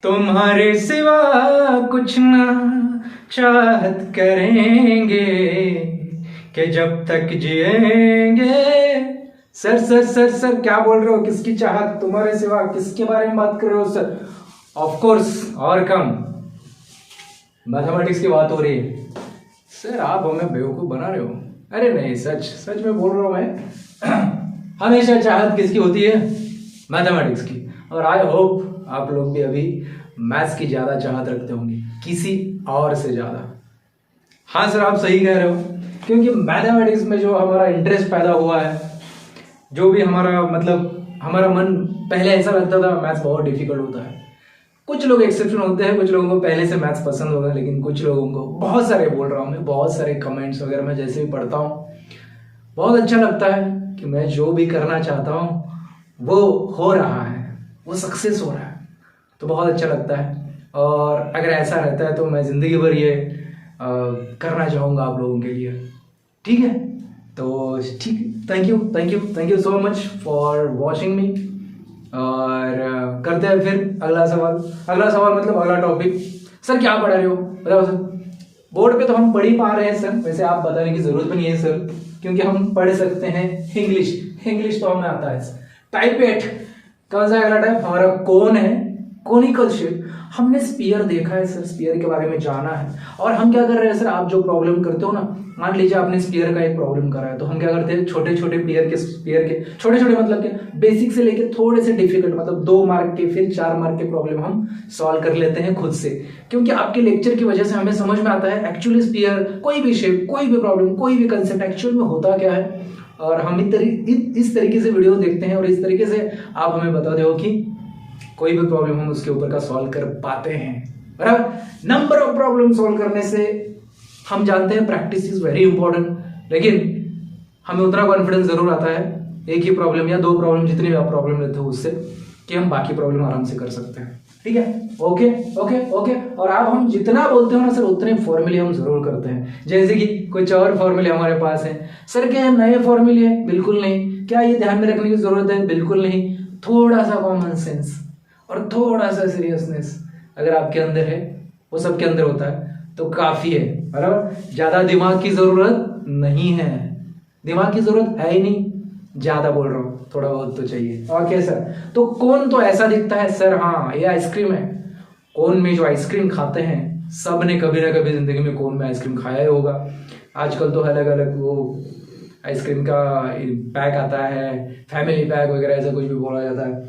तुम्हारे सिवा कुछ ना चाहत करेंगे कि जब तक जिएंगे। सर सर सर सर क्या बोल रहे हो? किसकी चाहत? तुम्हारे सिवा किसके बारे में बात कर रहे हो सर? ऑफ कोर्स और कम मैथमेटिक्स की बात हो रही है। सर आप हमें बेवकूफ बना रहे हो। अरे नहीं, सच सच में बोल रहा हूँ मैं। हमेशा चाहत किसकी होती है? मैथमेटिक्स की। और आई होप आप लोग भी अभी मैथ्स की ज़्यादा चाहत रखते होंगे किसी और से ज़्यादा। हाँ सर, आप सही कह रहे हो, क्योंकि मैथमेटिक्स में जो हमारा इंटरेस्ट पैदा हुआ है, जो भी हमारा मतलब हमारा मन, पहले ऐसा लगता था मैथ्स बहुत डिफिकल्ट होता है। कुछ लोग एक्सेप्शन होते हैं, कुछ लोगों को पहले से मैथ्स पसंद होगा, लेकिन कुछ लोगों को, बहुत सारे बोल रहा हूँ मैं, बहुत सारे कमेंट्स वगैरह मैं जैसे भी पढ़ता हूँ, बहुत अच्छा लगता है कि मैं जो भी करना चाहता हूँ वो हो रहा है, वो सक्सेस हो रहा है, तो बहुत अच्छा लगता है। और अगर ऐसा रहता है तो मैं ज़िंदगी भर ये करना चाहूँगा आप लोगों के लिए। ठीक है, तो ठीक, thank you so much for watching मी। और करते हैं फिर अगला सवाल मतलब अगला टॉपिक। सर क्या पढ़ा रहे हो बताओ सर? बोर्ड पे तो हम पढ़ ही पा रहे हैं सर, वैसे आप बताने की जरूरत भी नहीं है सर, क्योंकि हम पढ़ सकते हैं इंग्लिश तो हमें आता है। टाइप 8 कौन सा अगला टाइप? हमारा कौन है, कोनिकल शेप। हमने स्पीयर देखा है सर, स्पीयर के बारे में जाना है। और हम क्या कर रहे हैं सर, आप जो प्रॉब्लम करते हो ना, मान लीजिए आपने स्पीयर का एक प्रॉब्लम करा है, तो हम क्या करते हैं, छोटे छोटे स्पीयर के छोटे छोटे मतलब के बेसिक से लेके थोड़े से डिफिकल्ट, मतलब 2 मार्क के फिर 4 मार्क के प्रॉब्लम हम सॉल्व कर लेते हैं खुद से, क्योंकि आपके लेक्चर की वजह से हमें समझ में आता है एक्चुअली स्पीयर, कोई भी शेप, कोई भी प्रॉब्लम, कोई भी कंसेप्ट एक्चुअल में होता क्या है। और हम इस तरीके से वीडियो देखते हैं और इस तरीके से आप हमें बता दो कि कोई भी प्रॉब्लम हम उसके ऊपर का सॉल्व कर पाते हैं, बराबर। नंबर ऑफ प्रॉब्लम सॉल्व करने से हम जानते हैं प्रैक्टिस इज वेरी इंपॉर्टेंट, लेकिन हमें उतना कॉन्फिडेंस जरूर आता है एक ही प्रॉब्लम या 2 प्रॉब्लम, जितनी भी आप प्रॉब्लम लेते हो उससे, कि हम बाकी प्रॉब्लम आराम से कर सकते हैं। ठीक है, ओके ओके ओके। और आप हम जितना बोलते हो ना सर, उतने फॉर्मूले हम जरूर करते हैं। जैसे कि कुछ और फॉर्मूले हमारे पास हैं सर, क्या नए फॉर्मूले हैं? बिल्कुल नहीं। क्या ये ध्यान में रखने की जरूरत है? बिल्कुल नहीं। थोड़ा सा कॉमन सेंस और थोड़ा सा सीरियसनेस अगर आपके अंदर है, वो सबके अंदर होता है, तो काफी है, बराबर। ज्यादा दिमाग की जरूरत नहीं है, दिमाग की जरूरत है ही नहीं, ज्यादा बोल रहा हूं, थोड़ा बहुत तो चाहिए। ओके सर, तो कोन तो ऐसा दिखता है सर, हाँ ये आइसक्रीम है। कोन में जो आइसक्रीम खाते हैं, सब ने कभी ना कभी जिंदगी में कोन में आइसक्रीम खाया ही होगा। आजकल तो अलग अलग वो आइसक्रीम का पैक आता है, फैमिली पैक वगैरह ऐसा कुछ भी बोला जाता है,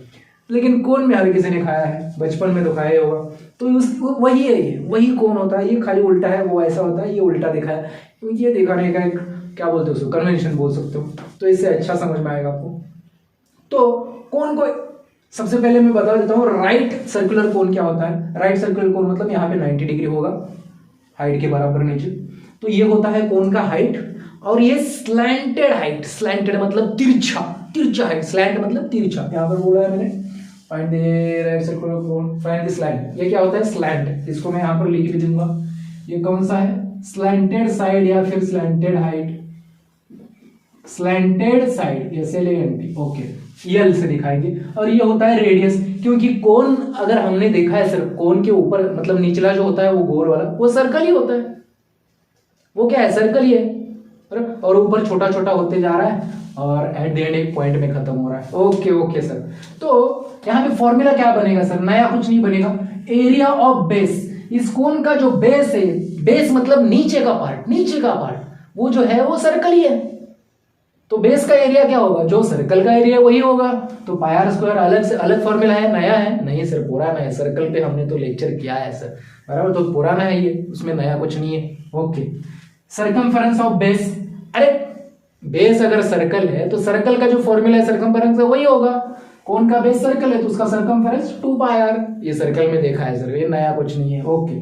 लेकिन कोन में हर किसी ने खाया है, बचपन में तो खाया ही होगा। तो वही है, ये वही कोन होता है, ये खाली उल्टा है, वो ऐसा होता है, ये उल्टा दिखा है, क्योंकि ये दिखाने का एक, क्या बोलते हो उसको, कन्वेंशन बोल सकते हो, तो इससे अच्छा समझ में आएगा आपको। तो कोन को सबसे पहले मैं बता देता हूँ, राइट सर्कुलर कोन क्या होता है। राइट सर्कुलर कोन मतलब यहाँ पे 90 डिग्री होगा, हाइट के बराबर नीचे, तो ये होता है कोन का हाइट। और ये स्लैंटेड हाइट, स्लैंटेड मतलब तिरछा हाइट, स्लैंट मतलब तिरछा, यहाँ पर बोला है मैंने, find the right circular cone, find the slant. ये क्या होता है? स्लैंट। इसको मैं यहाँ पर लिख भी दूंगा, ये कौन सा है? स्लैंटेड साइड या फिर slanted height, slanted side, SLANT, okay, L से दिखाएंगे। और ये होता है रेडियस, क्योंकि कोन अगर हमने देखा है सर, कोन के ऊपर मतलब निचला जो होता है वो गोल वाला, वो सर्कल ही होता है, वो क्या है? सर्कल ही है। और ऊपर छोटा छोटा होते जा रहा है और एट द एंड एक पॉइंट में खत्म हो रहा है। ओके ओके सर, तो यहाँ पे फॉर्मूला क्या बनेगा सर? नया कुछ नहीं बनेगा। एरिया ऑफ बेस, इस कोन का जो बेस है, बेस मतलब नीचे का पार्ट, वो जो है वो सर्कल ही है, तो बेस का एरिया क्या होगा? जो सर्कल का एरिया वही होगा। तो पाई आर स्क्वायर अलग से अलग फॉर्मूला है, नया है? नहीं सर, पुराना है। सर्कल पे हमने तो लेक्चर किया है सर, बराबर, तो पुराना है ये, उसमें नया कुछ नहीं है। ओके, सर्कमफरेंस ऑफ बेस, अरे बेस अगर सर्कल है तो सर्कल का जो फॉर्मूला है सर्कमफरेंस है वही होगा। कौन का बेस सर्कल है तो उसका सर्कमफरेंस 2 पाई आर, ये सर्कल में देखा है सर, ये नया कुछ नहीं है। ओके,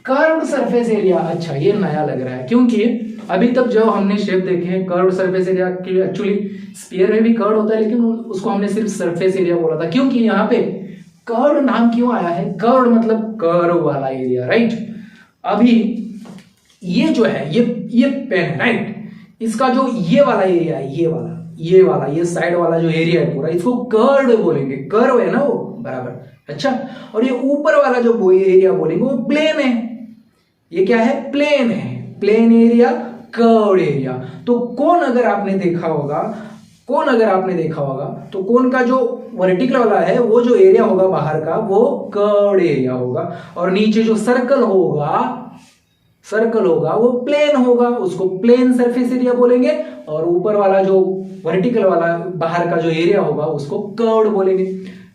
कर्व्ड सरफेस एरिया, अच्छा ये नया लग रहा है, क्योंकि अभी तक जो हमने शेप देखे हैं कर्व्ड सरफेस एरिया की, एक्चुअली स्फीयर में भी कर्व्ड होता है, लेकिन उसको हमने सिर्फ सरफेस एरिया बोला था, क्योंकि यहाँ पे कर्व्ड नाम क्यों आया है? कर्व्ड मतलब कर्व वाला एरिया, राइट। अभी ये जो है, ये पेन है, राइट, इसका जो ये वाला एरिया है, ये साइड वाला जो एरिया है पूरा, इसको कर्व बोलेंगे, कर्व है ना वो, बराबर अच्छा, और ये ऊपर वाला जो एरिया बोलेंगे वो प्लेन है। ये क्या है? प्लेन है। Plain area, curved area. तो कोन अगर आपने देखा होगा, तो कोन का जो वर्टिकल वाला है वो जो एरिया होगा बाहर का वो कर्व्ड एरिया होगा, और नीचे जो सर्कल होगा वो प्लेन होगा, उसको प्लेन सरफेस एरिया बोलेंगे। और ऊपर वाला जो वर्टिकल वाला बाहर का जो एरिया होगा उसको कर्व्ड बोलेंगे।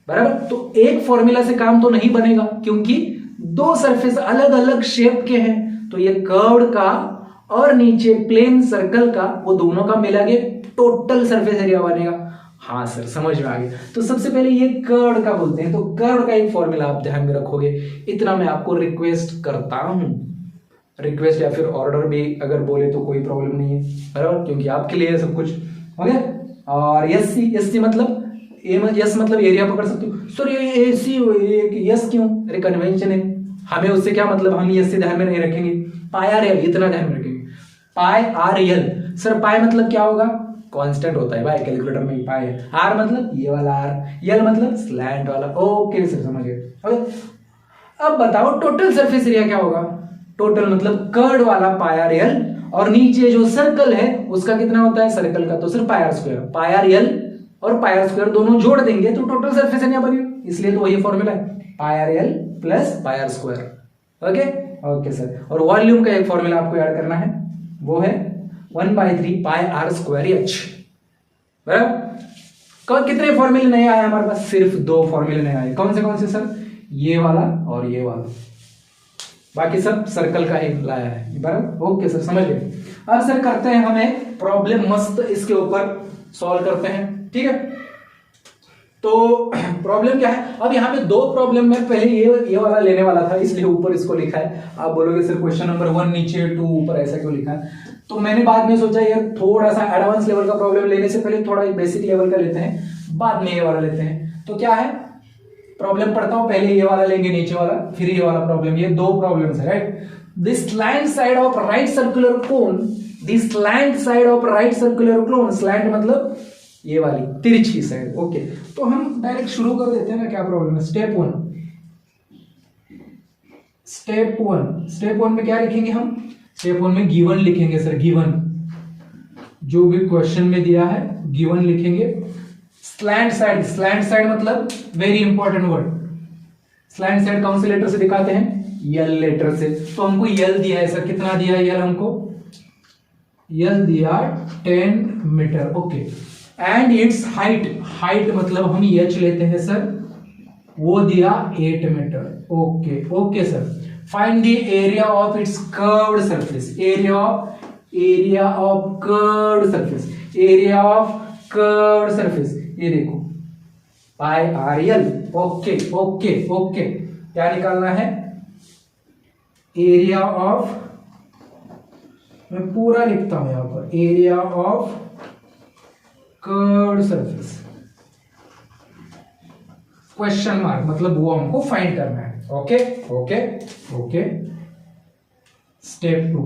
बराबर। तो एक फॉर्मूला से काम तो नहीं बनेगा, क्योंकि दो सरफेस अलग अलग शेप के हैं। तो ये कर्व्ड का और नीचे प्लेन सर्कल का, वो दोनों का मिला के टोटल सरफेस एरिया बनेगा। हाँ सर, समझ में आ गया। तो सबसे पहले ये कर्व्ड का बोलते हैं, तो कर्व्ड का एक फॉर्मूला आप ध्यान में रखोगे। इतना मैं आपको रिक्वेस्ट करता हूं, रिक्वेस्ट या फिर ऑर्डर भी अगर बोले तो कोई प्रॉब्लम नहीं है, बराबर, क्योंकि आपके लिए सब कुछ हो गया। और एस सी मतलब यस मतलब एरिया पकड़ सकते हो। सर ये एसी यस क्यों? अरे कन्वेंशन है, हमें उससे क्या मतलब, हम यस से ध्यान में नहीं रखेंगे। पाई आर एल इतना ध्यान में रखेंगे। पाई आर एल, सर पाई मतलब क्या होगा? कांस्टेंट होता है भाई, कैलकुलेटर में पाई है। आर मतलब ये वाला आर, एल मतलब स्लैंट वाला। ओके सर, समझ गए। अब बताओ टोटल सरफेस एरिया क्या होगा? टोटल मतलब कर्ड वाला पाई आर एल, और नीचे जो सर्कल है उसका कितना होता है? सर्कल का तो सिर्फ pi R square. Pi R L और पाई आर स्क्वायर दोनों जोड़ देंगे तो टोटल सरफेस एरिया बनेगा, इसलिए तो वही फॉर्मूला है, pi R L plus pi R square. Okay sir. और वॉल्यूम का एक फॉर्मूला आपको ऐड करना है, वो है 1/3 पाई आर स्क्वायर एच। बराबर। कितने फॉर्मूले नए आए हमारे पास? सिर्फ 2 फॉर्मूले नए आए। कौन से सर? ये वाला और ये वाला, बाकी सब सर्कल का ही लाया है। बराबर। ओके सर, समझ गए। अब सर करते हैं हम एक प्रॉब्लम मस्त इसके ऊपर सॉल्व करते हैं, ठीक है। तो प्रॉब्लम क्या है? अब यहाँ पे 2 प्रॉब्लम में पहले ये वाला लेने वाला था, इसलिए ऊपर इसको लिखा है। आप बोलोगे सर क्वेश्चन नंबर 1 नीचे 2 ऊपर, ऐसा क्यों लिखा है? तो मैंने बाद में सोचा यार थोड़ा सा एडवांस लेवल का प्रॉब्लम लेने से पहले थोड़ा बेसिक लेवल का लेते हैं, बाद में ये वाला लेते हैं। तो क्या है प्रॉब्लम, पढ़ता हूं। पहले ये वाला लेंगे नीचे वाला, फिर ये वाला प्रॉब्लम। ये 2 प्रॉब्लम्स है, right. This slant side of right circular cone, this slant side of right circular cone, slant मतलब ये वाली तिरछी साइड। ओके, तो हम डायरेक्ट शुरू कर देते हैं ना, क्या प्रॉब्लम है। स्टेप वन में क्या लिखेंगे हम? स्टेप 1 में गिवन लिखेंगे सर, गिवन जो भी क्वेश्चन में दिया है गिवन लिखेंगे। स्लैंट साइड मतलब very important word. Slant side कौन से लेटर से दिखाते हैं? यल लेटर से। तो हमको यल दिया है सर, कितना दिया है यल हमको? यल दिया 10 metre. Okay, and its height मतलब हम एच लेते हैं सर, वो दिया 8 metre. Okay sir. Find the area of its curved surface, area of curved surface, ये देखो पाई आर एल। ओके, क्या निकालना है? एरिया ऑफ, मैं पूरा लिखता हूं यहां पर, area of curved surface, question mark, मतलब वो हमको फाइंड करना है। ओके। स्टेप 2,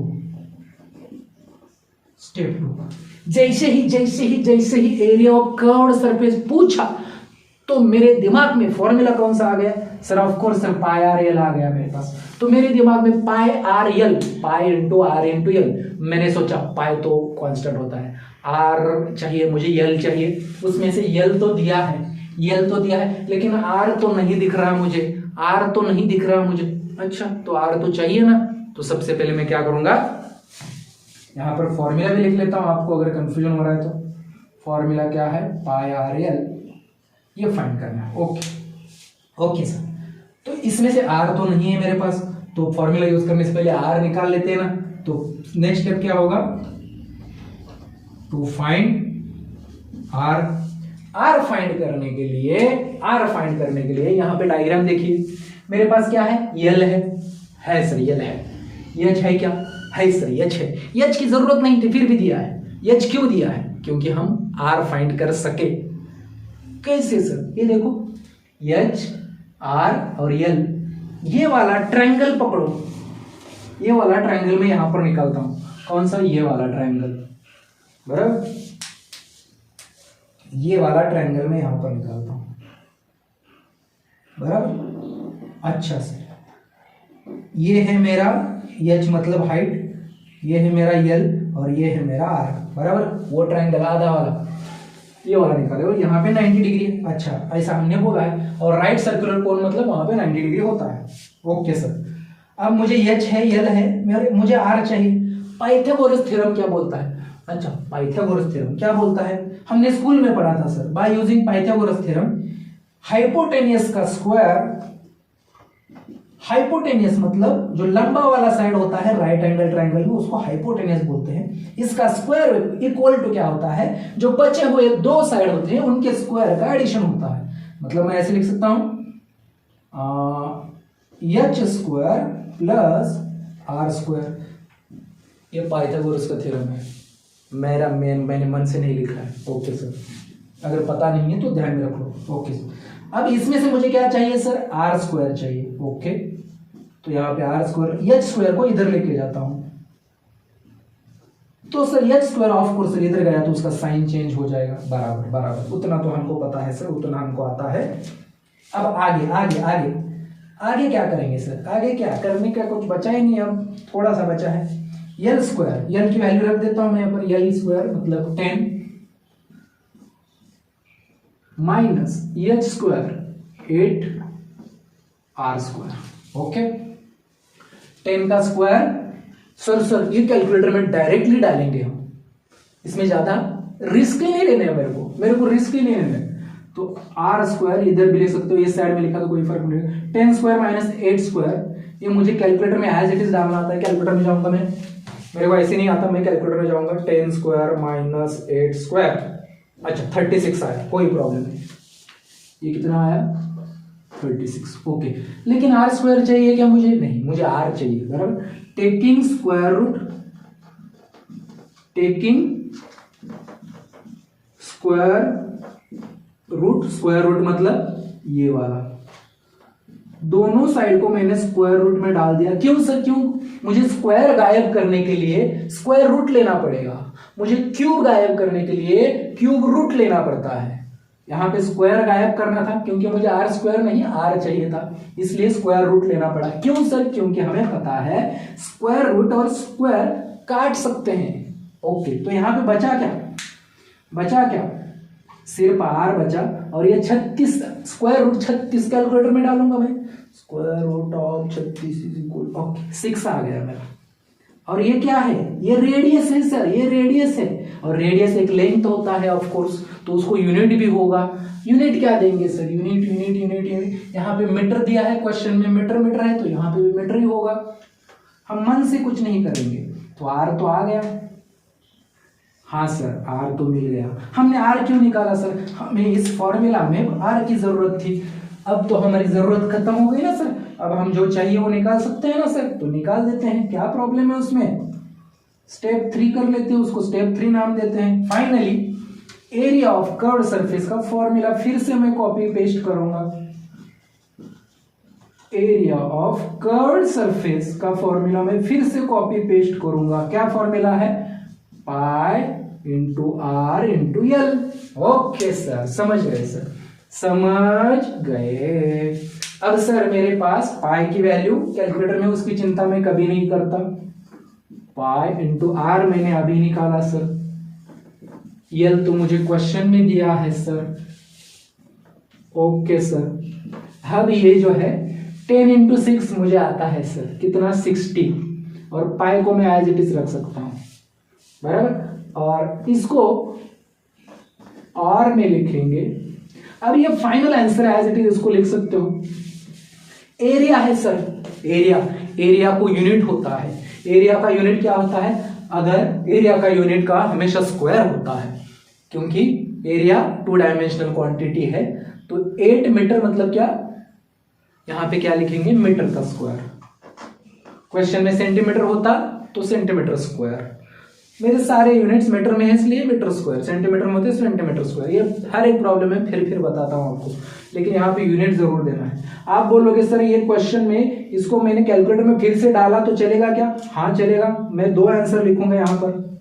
जैसे ही एरिया ऑफ कर्व्ड सरफेस पूछा तो मेरे दिमाग में फॉर्मूला कौन सा आ गया sir? Of course sir, pi R L आ गया मेरे पास। तो मेरे दिमाग में pi R L, pi into are into L. मैंने सोचा पाई तो कांस्टेंट होता है, आर चाहिए मुझे, एल चाहिए, उसमें से एल तो दिया है, लेकिन आर तो नहीं दिख रहा मुझे, अच्छा तो आर तो चाहिए ना। तो सबसे पहले मैं क्या करूंगा, यहां पर फॉर्मूला भी लिख लेता हूं, आपको अगर कंफ्यूजन हो रहा है तो। फॉर्मूला क्या है? पाई आर एल, ये फाइंड करना है। Okay sir. तो इसमें से आर तो नहीं है मेरे पास, तो फॉर्मूला यूज करने से पहले आर निकाल लेते हैं ना। तो नेक्स्ट स्टेप क्या होगा? टू फाइंड आर फाइंड करने के लिए यहां पे डायग्राम देखिए। मेरे पास क्या है? यल है सर, यल है। एच है क्या? है सर, एच है। एच की जरूरत नहीं थी, फिर भी दिया है। एच क्यों दिया है? क्योंकि हम आर फाइंड कर सके। कैसे सर? ये देखो, एच आर और एल, ये वाला ट्रायंगल पकड़ो, ये वाला ट्रायंगल में यहां पर निकालता हूं। कौन सा? ये वाला ट्रायंगल, बराबर। ये वाला ट्रायंगल में यहां पर निकालता हूं। बराबर। अच्छा सर, ये है मेरा एच मतलब हाइट, ये है मेरा यल और ये है मेरा आर, बराबर। वो ट्रायंगल आधा वाला ये वाला निकाले और यहाँ पे 90 डिग्री है। अच्छा, ऐसा हमने बोला है। और राइट सर्कुलर कोन मतलब वहां पे 90 डिग्री होता है। ओके सर, अब मुझे एच है, यल है, मुझे आर चाहिए। पाइथागोरस थ्योरम क्या बोलता है? अच्छा, पाइथागोरस थ्योरम क्या बोलता है? हमने स्कूल में पढ़ा था sir. By using Pythagoras theorem, hypotenuse का स्क्वायर, हाइपोटेनियस मतलब जो लंबा वाला साइड होता है राइट एंगल ट्रायंगल में, उसको हाइपोटेनियस बोलते हैं। इसका स्क्वायर इक्वल टू क्या होता है? जो बचे हुए दो साइड होते हैं उनके स्क्वायर का एडिशन होता है। मतलब मैं ऐसे लिख सकता हूं, h square plus r square. ये पाइथागोरस का थ्योरम है। मैंने मन से नहीं लिखा है। ओके सर, अगर पता नहीं है तो ध्यान में रख लो। ओके सर, अब इसमें से मुझे क्या चाहिए सर? आर स्क्वायर चाहिए। ओके, तो यहाँ पे आर स्क्वायर, एच स्क्वायर को इधर लेके जाता हूं तो sir H square of course sir इधर गया तो उसका साइन चेंज हो जाएगा। बराबर बराबर, उतना तो हमको पता है सर, उतना हमको आता है। अब आगे आगे आगे आगे क्या करेंगे सर? आगे क्या करने का कुछ बचा ही नहीं, अब थोड़ा सा बचा है। यल स्क्वायर, यल की वैल्यू रख देता हूं मैं यहाँ पर। यल स्क्वायर मतलब 10 माइनस h square 8 r square. Okay, 10 का स्क्वायर सर ये कैलकुलेटर में डायरेक्टली डालेंगे हम, इसमें ज्यादा रिस्क ही नहीं लेने हैं मेरे को रिस्क ही नहीं लेना है। तो आर स्क्वायर इधर भी ले सकते हो, इस साइड में लिखा तो कोई फर्क नहीं। 10 स्क्वायर माइनस 8 स्क्वायर, ये मुझे कैलकुलेटर में एज इट इज डालना आता है। कैलकुलेटर में जाऊंगा मैं, मेरे को ऐसे नहीं आता, मैं कैलकुलेटर में जाऊंगा। 10 स्क्वायर माइनस 8 स्क्वायर, अच्छा 36 आया, कोई प्रॉब्लम नहीं। ये कितना आया? 36। ओके, लेकिन आर स्क्वायर चाहिए क्या मुझे? नहीं, मुझे आर चाहिए, बराबर। Taking square root, square root मतलब ये वाला, दोनों साइड को मैंने स्क्वायर रूट में डाल दिया। क्यों सर? क्यों? मुझे स्क्वायर गायब करने के लिए स्क्वायर रूट लेना पड़ेगा, मुझे क्यूब गायब करने के लिए क्यूब रूट लेना पड़ता है। यहां पे स्क्वायर गायब करना था क्योंकि मुझे आर स्क्वायर नहीं आर चाहिए था, इसलिए स्क्वायर रूट लेना पड़ा। क्यों सर? क्योंकि हमें पता है स्क्वायर रूट और स्क्वायर काट सकते हैं। ओके, तो यहां पे बचा क्या? सिर्फ आर बचा। और ये 36 स्क्वायर रूट 36 कैलकुलेटर में डालूंगा मैं। Square root of 36 is equal, okay 6 आ गया मेरा। और ये क्या है? ये रेडियस है सर, ये रेडियस है। और रेडियस एक लेंथ होता है ऑफ कोर्स, तो उसको यूनिट भी होगा। यूनिट क्या देंगे सर? यूनिट। यहाँ पे मीटर दिया है क्वेश्चन में, मीटर है तो यहाँ पे भी मीटर ही होगा। हम मन से कुछ नहीं करेंगे। तो आर तो आ गया। हाँ सर, आर तो मिल गया। हमने आर क्यों निकाला सर? हमें इस फॉर्मूला में आर की जरूरत थी। अब तो हमारी जरूरत खत्म हो गई ना सर, अब हम जो चाहिए वो निकाल सकते हैं ना सर, तो निकाल देते हैं। क्या प्रॉब्लम है उसमें? स्टेप 3 कर लेते हैं, उसको स्टेप 3 नाम देते हैं। Finally area of curved surface का फॉर्मूला फिर से मैं कॉपी पेस्ट करूंगा। एरिया ऑफ कर्व्ड सरफेस का फॉर्मूला मैं फिर से कॉपी पेस्ट करूंगा। क्या फॉर्मूला है? Pi into are into l. Okay sir, समझ गए सर, समझ गए। अब सर मेरे पास पाई की वैल्यू कैलकुलेटर में, उसकी चिंता मैं कभी नहीं करता। पाई इंटू आर मैंने अभी निकाला सर। यल तो मुझे क्वेश्चन में दिया है सर। ओके सर, अब ये जो है 10 इंटू 6 मुझे आता है सर, कितना? 60। और पाई को मैं एज इट इज रख सकता हूं, बराबर। और इसको और में लिखेंगे। अब ये final answer as it is इसको लिख सकते हो। एरिया है सर, एरिया को यूनिट होता है। एरिया का यूनिट क्या होता है? अगर एरिया का यूनिट का हमेशा स्क्वायर होता है, क्योंकि एरिया 2 डायमेंशनल क्वांटिटी है। तो 8 मीटर मतलब क्या? यहां पे क्या लिखेंगे? मीटर का स्क्वायर। क्वेश्चन में सेंटीमीटर होता तो सेंटीमीटर स्क्वायर। मेरे सारे यूनिट्स मीटर में है इसलिए मीटर स्क्वायर, सेंटीमीटर में होते सेंटीमीटर स्क्वायर। ये हर एक प्रॉब्लम में फिर बताता हूं आपको, लेकिन यहाँ पे यूनिट जरूर देना है। आप बोलोगे सर ये क्वेश्चन में इसको मैंने कैलकुलेटर में फिर से डाला तो चलेगा क्या? हाँ चलेगा। मैं 2 आंसर लिखूंगा यहाँ पर।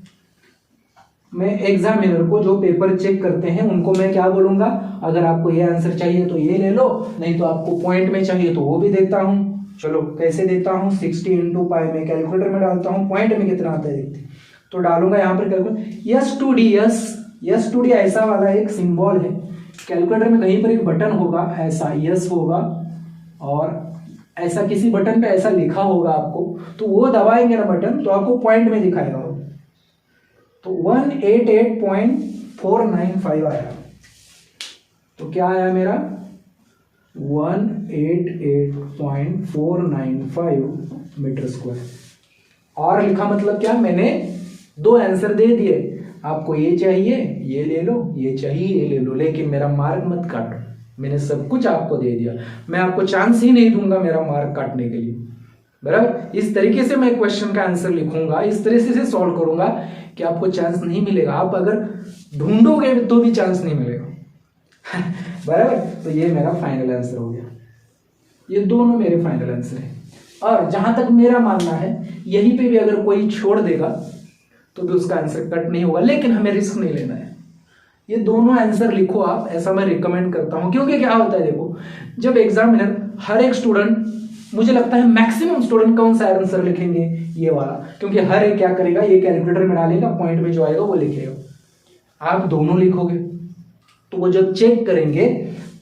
मैं एग्जामिनर को जो पेपर चेक करते हैं उनको मैं क्या बोलूंगा, अगर आपको ये आंसर चाहिए तो ये ले लो, नहीं तो आपको पॉइंट में चाहिए तो वो भी देता हूँ। चलो कैसे देता हूँ, 60 इंटू पाई में कैलकुलेटर में डालता हूँ, पॉइंट में कितना आता है देखते हैं। तो डालूंगा यहाँ पर कैलकुलेटर यस टू डी ऐसा वाला एक सिंबल है, कैलकुलेटर में कहीं पर एक बटन होगा ऐसा यस होगा, और ऐसा किसी बटन पे ऐसा लिखा होगा आपको, तो वो दबाएंगे ना बटन तो आपको पॉइंट में दिखाएगा। तो 188.495 आया। तो क्या आया मेरा 188.495 मीटर स्क्वायर। और लिखा मतलब क्या, मैंने दो आंसर दे दिए, आपको ये चाहिए ये ले लो, ये चाहिए ये ले लो, लेकिन मेरा मार्क मत काटो। मैंने सब कुछ आपको दे दिया, मैं आपको चांस ही नहीं दूंगा मेरा मार्क काटने के लिए, बराबर। इस तरीके से मैं क्वेश्चन का आंसर लिखूंगा, इस तरीके से सॉल्व करूंगा कि आपको चांस नहीं मिलेगा, आप अगर ढूंढोगे तो भी चांस नहीं मिलेगा बराबर। तो ये मेरा फाइनल आंसर हो गया, ये दोनों मेरे फाइनल आंसर है। और जहां तक मेरा मानना है, यहीं पे भी अगर कोई छोड़ देगा तो भी उसका आंसर कट नहीं होगा, लेकिन हमें रिस्क नहीं लेना है। ये दोनों आंसर लिखो आप, ऐसा मैं रिकमेंड करता हूं, क्योंकि क्या होता है देखो, जब एग्जामिनर हर एक स्टूडेंट, मुझे लगता है मैक्सिमम स्टूडेंट कौन सा आंसर लिखेंगे, ये वाला, क्योंकि हर एक क्या करेगा, ये कैलकुलेटर में डालेगा, पॉइंट में जो आएगा वो लिखेगा। आप दोनों लिखोगे तो वो जब चेक करेंगे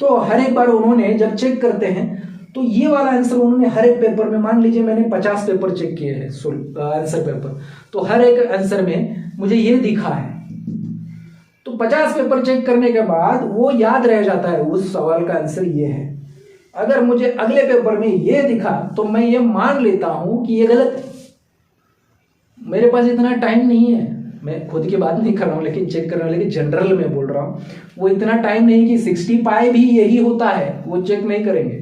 तो हर एक बार उन्होंने जब चेक करते हैं तो ये वाला आंसर उन्होंने हर एक पेपर में, मान लीजिए मैंने 50 पेपर चेक किए हैं आंसर पेपर, तो हर एक आंसर में मुझे ये दिखा है, तो 50 पेपर चेक करने के बाद वो याद रह जाता है उस सवाल का आंसर ये है। अगर मुझे अगले पेपर में ये दिखा तो मैं ये मान लेता हूं कि ये गलत है। मेरे पास इतना टाइम नहीं है, मैं खुद की बात नहीं कर रहा हूं, लेकिन चेक कर रहा हूं, लेकिन जनरल में बोल रहा हूं, वो इतना टाइम नहीं कि 60 पाई भी यही होता है, वो चेक नहीं करेंगे,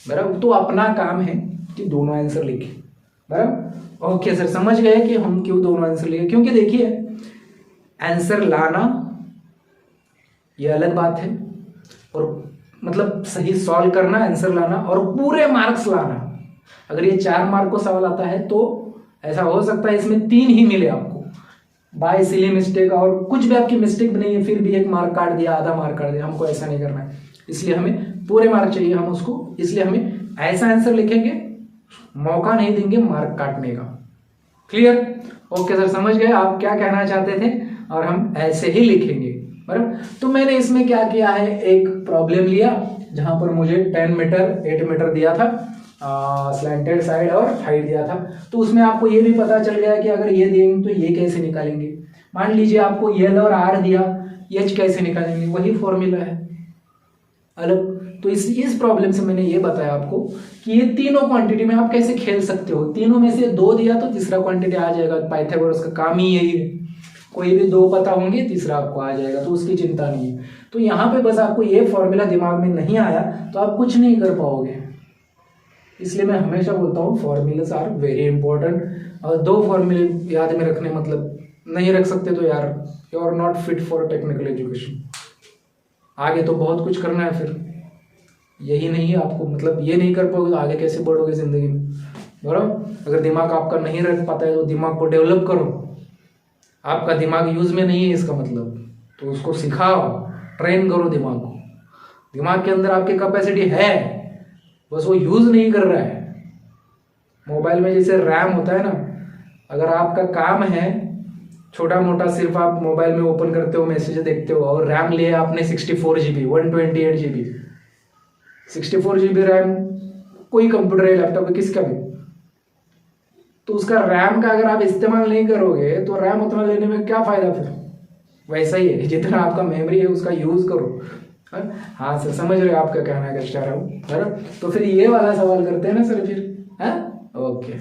बराबर। तो अपना काम है कि दोनों आंसर लिखे, बराबर। ओके सर, समझ गए कि हम क्यों दोनों आंसर लिखे, क्योंकि देखिए आंसर लाना ये अलग बात है, और मतलब सही सॉल्व करना, आंसर लाना और पूरे मार्क्स लाना। अगर ये 4 मार्क को सवाल आता है तो ऐसा हो सकता है इसमें 3 ही मिले आपको, बाय सिली मिस्टेक, और कुछ भी आपकी मिस्टेक नहीं है, फिर भी 1 मार्क काट दिया, आधा मार्क काट दिया। हमको ऐसा नहीं करना है, इसलिए हमें पूरे मार्क चाहिए हम उसको, इसलिए हमें ऐसा आंसर लिखेंगे, मौका नहीं देंगे मार्क काटने का। क्लियर? ओके सर, समझ गए आप क्या कहना चाहते थे, और हम ऐसे ही लिखेंगे, बराबर। तो मैंने इसमें क्या किया है, एक प्रॉब्लम लिया जहां पर मुझे 10 मीटर 8 मीटर दिया था, स्लैंटेड साइड और हाइट दिया था, तो उसमें आपको ये भी पता चल गया कि अगर ये देंगे तो ये कैसे निकालेंगे। मान लीजिए आपको एल और आर दिया, एच कैसे निकालेंगे, वही फॉर्मूला है अलग। तो इस प्रॉब्लम से मैंने ये बताया आपको कि ये तीनों क्वांटिटी में आप कैसे खेल सकते हो। तीनों में से 2 दिया तो तीसरा क्वांटिटी आ जाएगा, पाइथागोरस का काम ही यही है, कोई भी 2 पता होंगे तीसरा आपको आ जाएगा, तो उसकी चिंता नहीं है। तो यहाँ पे बस आपको ये फॉर्मूला दिमाग में नहीं आया तो आप कुछ नहीं कर पाओगे, इसलिए मैं हमेशा बोलता हूँ फॉर्मूलाज आर वेरी इंपॉर्टेंट। और 2 फॉर्मूले याद में रखने मतलब नहीं रख सकते तो यार you are not fit for technical education. आगे तो बहुत कुछ करना है, फिर यही नहीं है आपको, मतलब ये नहीं कर पाओगे तो आगे कैसे बढ़ोगे जिंदगी में, बराबर। अगर दिमाग आपका नहीं रख पाता है तो दिमाग को डेवलप करो। आपका दिमाग यूज में नहीं है इसका मतलब, तो उसको सिखाओ, ट्रेन करो दिमाग को। दिमाग के अंदर आपकी कैपेसिटी है, बस वो यूज नहीं कर रहा है। मोबाइल में जैसे रैम होता है ना, अगर आपका काम है छोटा मोटा, सिर्फ आप मोबाइल में ओपन करते हो, मैसेज देखते हो, और रैम लिया आपने 64 GB 128 GB 64 GB रैम, कोई कंप्यूटर है, लैपटॉप है, किसका भी, तो उसका रैम का अगर आप इस्तेमाल नहीं करोगे तो रैम उतना लेने में क्या फायदा फिर। वैसा ही है, जितना आपका मेमोरी है उसका यूज करो। हाँ सर, समझ रहे हो आप क्या कहना है, चाह रहा हूँ, तो फिर ये वाला सवाल करते हैं ना सर फिर। हाँ ओके।